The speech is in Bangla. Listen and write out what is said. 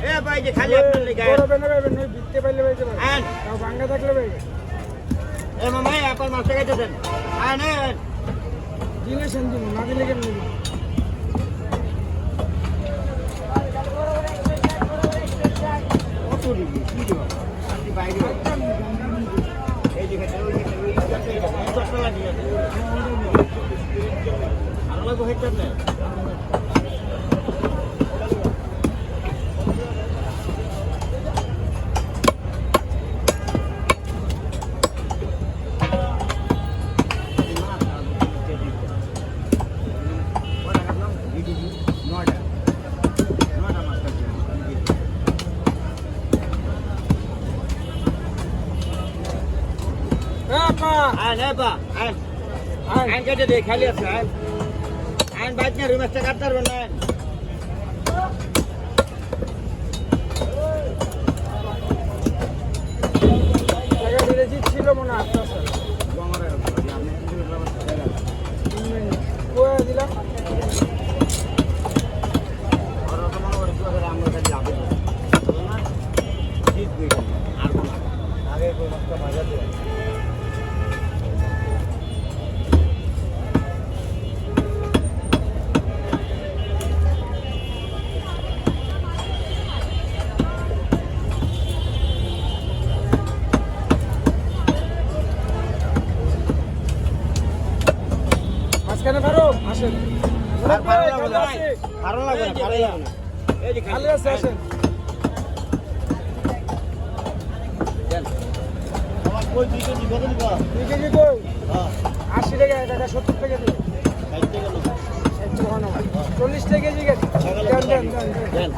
এ ভাই যে খালি আপনার লেগে বড় বেনে ভাই নই বিকতে পাইলে ভাই যাবে আন তাও ভাঙা থাকলে ভাই এ মামা আপন মাছ খাইতেছেন আন দিলে শান্তি না দিলে কেন নেবে কত দিবি কি দিব আপনি বাইরে এই যে খাইতে ওই চটকা লাগিয়ে ভালো লাগবে হেঁটে না আইন কেটে দে খালি আছে আইন বাইক নিয়ে রুমেশটা কাটতে পারবেন না টাকা দিলে ছিল মনে হয় আপনার স্যার দিলাম আগে কোন একটা মজা দেয় মাঝখানে ভালো আসেন ভালো লাগবে না এই যে খালি আছে আসেন আমার কই 2 কেজি কত দিব 2 কেজি কই হ্যাঁ 80 টাকা টাকা 70 টাকা দিবে 60 টাকা লোক 40 টাকা কেজি গেছে দেন